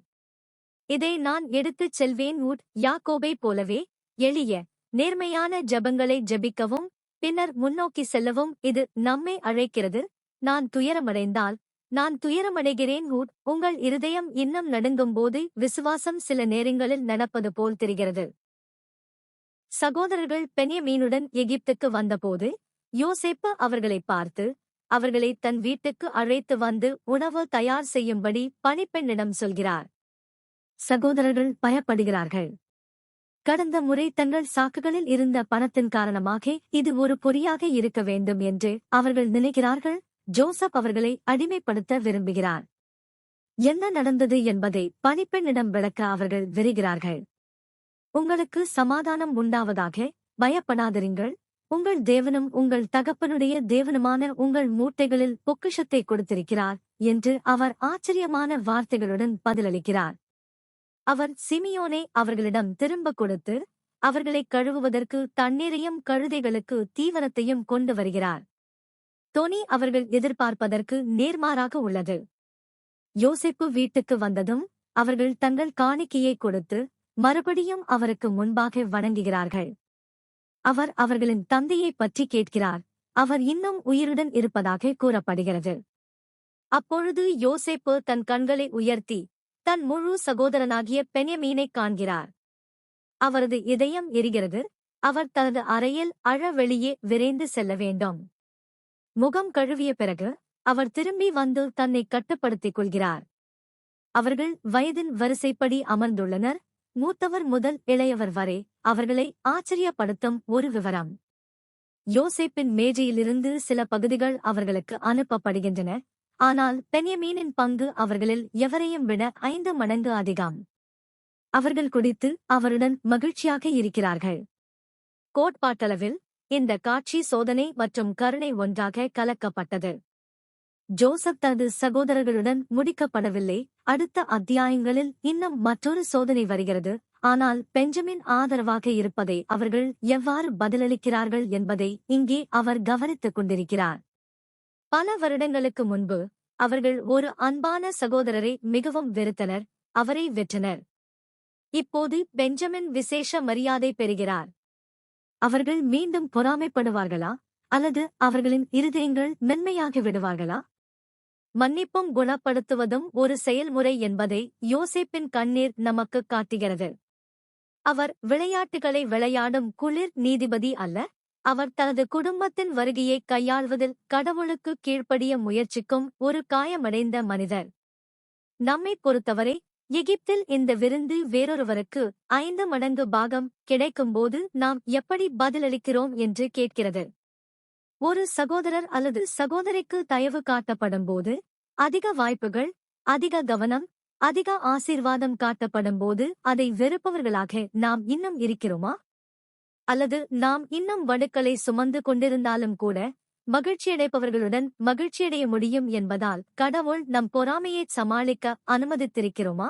இதை நான் எடுத்துச் செல்வேன். யாக்கோபை போலவே எளிய நேர்மையான ஜெபங்களை ஜெபிக்கவும் பின்னர் முன்னோக்கி செல்லவும் இது நம்மை அழைக்கிறது. நான் துயரமடைந்தால் நான் துயரமடைகிறேன். உங்கள் இருதயம் இன்னும் நடுங்கும்போது விசுவாசம் சில நேரங்களில் நடப்பது போல் தெரிகிறது. சகோதரர்கள் பென்யமீனுடன் எகிப்துக்கு வந்தபோது யோசேப்பு அவர்களைப் பார்த்து அவர்களை தன் வீட்டுக்கு அழைத்து வந்து உணவு தயார் செய்யும்படி பணிப்பெண்ணிடம் சொல்கிறார். சகோதரர்கள் பயப்படுகிறார்கள். கடந்த முறை தங்கள் சாக்குகளில் இருந்த பணத்தின் காரணமாக இது ஒரு பொறியாக இருக்க வேண்டும் என்று அவர்கள் நினைக்கிறார்கள். ஜோசப் அவர்களை அடிமைப்படுத்த விரும்புகிறார். என்ன நடந்தது என்பதை பணிப்பெண்ணிடம் விளக்க அவர்கள் விரைகிறார்கள். உங்களுக்கு சமாதானம் உண்டாவதாக, பயப்படாதிருங்கள். உங்கள் தேவனும் உங்கள் தகப்பனுடைய தேவனுமான உங்கள் மூட்டைகளில் பொக்கிஷத்தை கொடுத்திருக்கிறார் என்று அவர் ஆச்சரியமான வார்த்தைகளுடன் பதிலளிக்கிறார். அவர் சிமியோனை அவர்களிடம் திரும்ப கொடுத்து அவர்களை கழுவுவதற்கு தண்ணீரையும் கழுதைகளுக்கு தீவனத்தையும் கொண்டு வருகிறார். தொனி அவர்கள் எதிர்பார்ப்பதற்கு நேர்மாறாக உள்ளது. யோசேப்பு வீட்டுக்கு வந்ததும் அவர்கள் தங்கள் காணிக்கையை கொடுத்து மறுபடியும் அவருக்கு முன்பாக வணங்குகிறார்கள். அவர் அவர்களின் தந்தையைப் பற்றி கேட்கிறார். அவர் இன்னும் உயிருடன் இருப்பதாக கூறப்படுகிறது. அப்பொழுது யோசேப்பு தன் கண்களை உயர்த்தி தன் முழு சகோதரனாகிய பென்யமீனைக் காண்கிறார். அவரது இதயம் எரிகிறது. அவர் தனது அறையில் அழ வெளியே விரைந்து செல்ல வேண்டும். முகம் கழுவிய பிறகு அவர் திரும்பி வந்து தன்னை கட்டுப்படுத்திக் கொள்கிறார். அவர்கள் வயதின் வரிசைப்படி அமர்ந்துள்ளனர். மூத்தவர் முதல் இளையவர் வரை அவர்களை ஆச்சரியப்படுத்தும் ஒரு விவரம். யோசேப்பின் மேஜையிலிருந்து சில பகுதிகள் அவர்களுக்கு அனுப்பப்படுகின்றன. ஆனால் பென்யமீனின் பங்கு அவர்களில் எவரையும் விட 5 மடங்கு அதிகம். அவர்கள் குடித்து அவருடன் மகிழ்ச்சியாக இருக்கிறார்கள். கோட்பாட்டளவில் இந்த காட்சி சோதனை மற்றும் கருணை ஒன்றாக கலக்கப்பட்டது. ஜோசப் தனது சகோதரர்களுடன் முடிக்கப்படவில்லை. அடுத்த அத்தியாயங்களில் இன்னும் மற்றொரு சோதனை வருகிறது. ஆனால் பெஞ்சமின் ஆதரவாக இருப்பதை அவர்கள் எவ்வாறு பதிலளிக்கிறார்கள் என்பதை இங்கே அவர் கவனித்துக் கொண்டிருக்கிறார். பல வருடங்களுக்கு முன்பு அவர்கள் ஒரு அன்பான சகோதரரை மிகவும் வெறுத்தனர். அவரை வெற்றனர். இப்போது பெஞ்சமின் விசேஷ மரியாதை பெறுகிறார். அவர்கள் மீண்டும் பொறாமைப்படுவார்களா அல்லது அவர்களின் இருதயங்கள் மென்மையாகி விடுவார்களா? மன்னிப்பும் குணப்படுத்துவதும் ஒரு செயல்முறை என்பதை யோசேப்பின் கண்ணீர் நமக்கு காட்டுகிறது. அவர் விளையாட்டுகளை விளையாடும் குளிர் நீதிபதி அல்ல. அவர் தனது குடும்பத்தின் வருகையை கையாள்வதில் கடவுளுக்கு கீழ்ப்படிய முயற்சிக்கும் ஒரு காயமடைந்த மனிதர். நம்மைப் பொறுத்தவரை எகிப்தில் இந்த விருந்து வேறொருவருக்கு 5 மடங்கு பாகம் கிடைக்கும்போது நாம் எப்படி பதிலளிக்கிறோம் என்று கேட்கிறது. ஒரு சகோதரர் அல்லது சகோதரிக்கு தயவு காட்டப்படும்போது, அதிக வாய்ப்புகள், அதிக கவனம், அதிக ஆசீர்வாதம் காட்டப்படும்போது அதை வெறுப்பவர்களாக நாம் இன்னும் இருக்கிறோமா? அல்லது நாம் இன்னும் வடுக்களை சுமந்து கொண்டிருந்தாலும் கூட மகிழ்ச்சியடைப்பவர்களுடன் மகிழ்ச்சியடைய முடியும் என்பதால் கடவுள் நம் பொறாமையைச் சமாளிக்க அனுமதித்திருக்கிறோமா?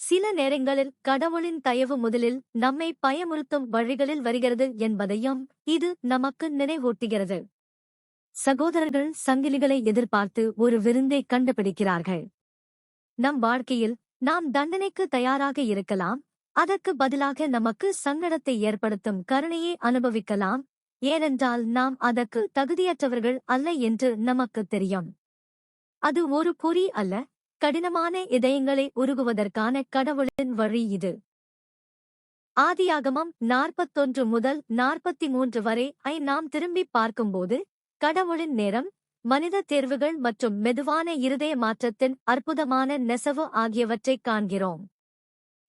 சில நேரங்களில் கடவுளின் தயவு முதலில் நம்மை பயமுறுத்தும் வழிகளில் வருகிறது என்பதையும் இது நமக்கு நினைவூட்டுகிறது. சகோதரர்கள் சங்கிலிகளை எதிர்பார்த்து ஒரு விருந்தை கண்டுபிடிக்கிறார்கள். நம் வாழ்க்கையில் நாம் தண்டனைக்கு தயாராக இருக்கலாம், அதற்கு பதிலாக நமக்கு சங்கடத்தை ஏற்படுத்தும் கருணையை அனுபவிக்கலாம், ஏனென்றால் நாம் அதற்கு தகுதியற்றவர்கள் அல்ல என்று நமக்குத் தெரியும். அது ஒரு பொறி அல்ல, கடினமான இதயங்களை உருகுவதற்கான கடவுளின் வழி இது. ஆதியாகமம் 41 முதல் 43 வரை நாம் திரும்பிப் பார்க்கும்போது கடவுளின் நேரம், மனித தேர்வுகள் மற்றும் மெதுவான இருதய மாற்றத்தின் அற்புதமான நெசவு ஆகியவற்றைக் காண்கிறோம்.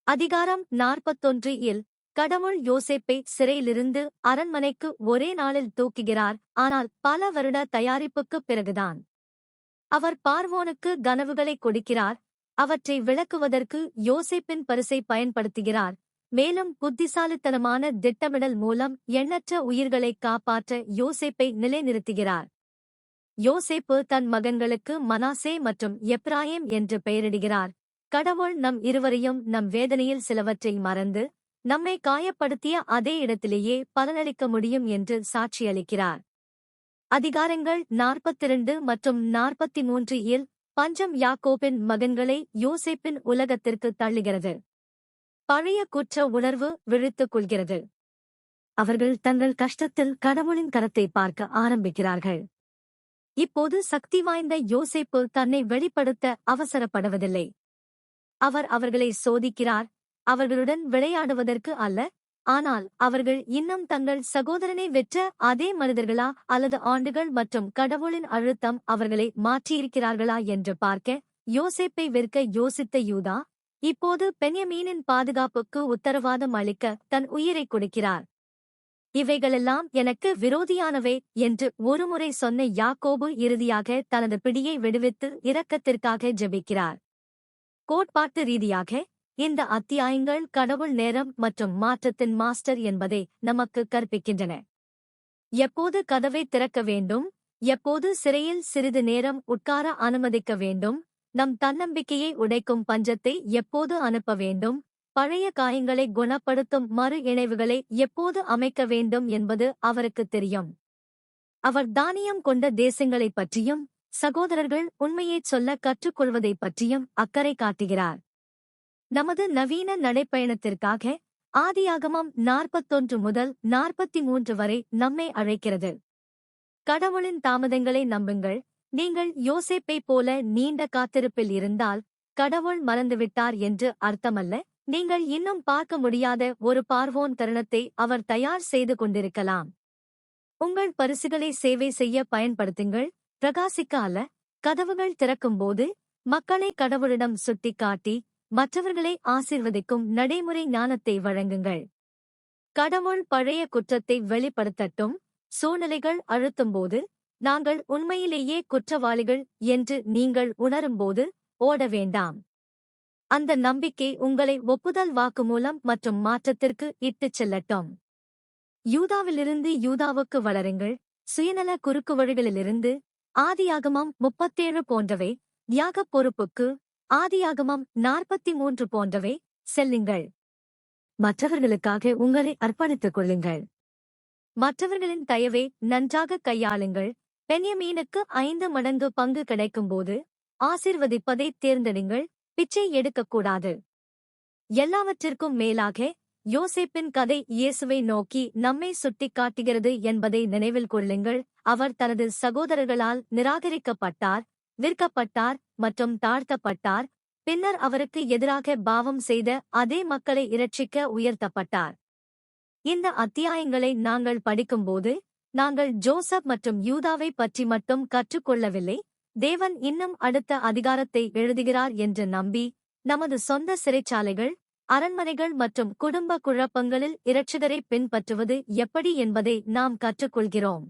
அதிகாரம் 41 இல் கடவுள் யோசேப்பை சிறையிலிருந்து அரண்மனைக்கு ஒரே நாளில் தூக்குகிறார், ஆனால் பல வருட தயாரிப்புக்குப் பிறகுதான். அவர் பார்வோனுக்கு கனவுகளை கொடுக்கிறார், அவற்றை விளக்குவதற்கு யோசேப்பின் பரிசை பயன்படுத்துகிறார், மேலும் புத்திசாலித்தனமான திட்டமிடல் மூலம் எண்ணற்ற உயிர்களை காப்பாற்ற யோசேப்பை நிலைநிறுத்துகிறார். யோசேப்பு தன் மகன்களுக்கு மனாசே மற்றும் எப்ராயிம் என்று பெயரிடுகிறார். கடவுள் நம் இருவரையும் நம் வேதனையில் சிலவற்றை மறந்து நம்மை காயப்படுத்திய அதே இடத்திலேயே பலனளிக்க முடியும் என்று சாட்சியளிக்கிறார். அதிகாரங்கள் 42 மற்றும் 43 இல் பஞ்சம் யாக்கோபின் மகன்களை யோசேப்பின் உலகத்திற்கு தள்ளுகிறது. பழைய குற்ற உணர்வு விழித்துக் கொள்கிறது. அவர்கள் தங்கள் கஷ்டத்தில் கடவுளின் கரத்தை பார்க்க ஆரம்பிக்கிறார்கள். இப்போது சக்தி வாய்ந்த யோசேப்பு தன்னை வெளிப்படுத்த அவசரப்படுவதில்லை. அவர் அவர்களை சோதிக்கிறார், அவர்களுடன் விளையாடுவதற்கு அல்ல, ஆனால் அவர்கள் இன்னும் தங்கள் சகோதரனை வெற்ற அதே மனிதர்களா அல்லது ஆண்டுகள் மற்றும் கடவுளின் அழுத்தம் அவர்களை மாற்றியிருக்கிறார்களா என்று பார்க்க. யோசேப்பை விற்க யோசித்த யூதா இப்போது பென்யமீனின் பாதுகாப்புக்கு உத்தரவாதம் அளிக்க தன் உயிரை கொடுக்கிறார். இவைகளெல்லாம் எனக்கு விரோதியானவை என்று ஒருமுறை சொன்ன யாக்கோபு இறுதியாக தனது பிடியை விடுவித்து இரக்கத்திற்காக ஜெபிக்கிறார். கோட்பாட்டு ரீதியாக இந்த அத்தியாயங்கள் கடவுள் நேரம் மற்றும் மாற்றத்தின் மாஸ்டர் என்பதை நமக்கு கற்பிக்கின்றன. எப்போது கதவை திறக்க வேண்டும், எப்போது சிறையில் சிறிது நேரம் உட்கார அனுமதிக்க வேண்டும், நம் தன்னம்பிக்கையை உடைக்கும் பஞ்சத்தை எப்போது அனுப்ப வேண்டும், பழைய காயங்களை குணப்படுத்தும் மறு இணைவுகளை எப்போது அமைக்க வேண்டும் என்பது அவருக்குத் தெரியும். அவர் தானியம் கொண்ட தேசங்களைப் பற்றியும் சகோதரர்கள் உண்மையைச் சொல்ல கற்றுக்கொள்வதைப் பற்றியும் அக்கறை காட்டுகிறார். நமது நவீன நடைப்பயணத்திற்காக ஆதியாகமம் 41 முதல் 43 வரை நம்மை அழைக்கிறது. கடவுளின் தாமதங்களை நம்புங்கள். நீங்கள் யோசேப்பைப் போல நீண்ட காத்திருப்பில் இருந்தால் கடவுள் மறந்துவிட்டார் என்று அர்த்தமல்ல. நீங்கள் இன்னும் பார்க்க முடியாத ஒரு பார்வோன் தருணத்தை அவர் தயார் செய்து கொண்டிருக்கலாம். உங்கள் பரிசுகளை சேவை செய்ய பயன்படுத்துங்கள், பிரகாசிக்க அல்ல. கதவுகள் திறக்கும்போது மக்களை கடவுளிடம் சுட்டிக்காட்டி மற்றவர்களை ஆசீர்வதிக்கும் நடைமுறை ஞானத்தை வழங்குங்கள். கடவுள் பழைய குற்றத்தை வெளிப்படுத்தட்டும். சூழ்நிலைகள் அழுத்தும்போது நாங்கள் உண்மையிலேயே குற்றவாளிகள் என்று நீங்கள் உணரும்போது ஓட வேண்டாம். அந்த நம்பிக்கை உங்களை ஒப்புதல் வாக்குமூலம் மற்றும் மாற்றத்திற்கு இட்டுச் செல்லட்டும். யூதாவிலிருந்து யூதாவுக்கு வளருங்கள். சுயநல குறுக்கு வழிகளிலிருந்து ஆதியாகமம் 37 போன்றவை, தியாகப் பொறுப்புக்கு ஆதியாகமம் 43 போன்றவை செல்லுங்கள். மற்றவர்களுக்காக உங்களை அர்ப்பணித்துக் கொள்ளுங்கள். மற்றவர்களின் தயவை நன்றாக கையாளுங்கள். பென்யமீனுக்கு 5 மடங்கு பங்கு கிடைக்கும்போது ஆசீர்வதிப்பதை தேர்ந்தெடுங்கள், பிச்சை எடுக்கக்கூடாது. எல்லாவற்றிற்கும் மேலாக யோசேப்பின் கதை இயேசுவை நோக்கி நம்மை சுட்டிக்காட்டுகிறது என்பதை நினைவில் கொள்ளுங்கள். அவர் தனது சகோதரர்களால் நிராகரிக்கப்பட்டார், விற்கப்பட்டார் மற்றும் தாழ்த்தப்பட்டார், பின்னர் அவருக்கு எதிராக பாவம் செய்த அதே மக்களை இரட்சிக்க உயர்த்தப்பட்டார். இந்த அத்தியாயங்களை நாங்கள் படிக்கும்போது, நாங்கள் ஜோசப் மற்றும் யூதாவை பற்றி மட்டும் கற்றுக்கொள்ளவில்லை, தேவன் இன்னும் அடுத்த அதிகாரத்தை எழுதுகிறார் என்று நம்பி, நமது சொந்த சிறைச்சாலைகள், அரண்மனைகள் மற்றும் குடும்ப குழப்பங்களில் இரட்சகரை பின்பற்றுவது எப்படி என்பதை நாம் கற்றுக்கொள்கிறோம்.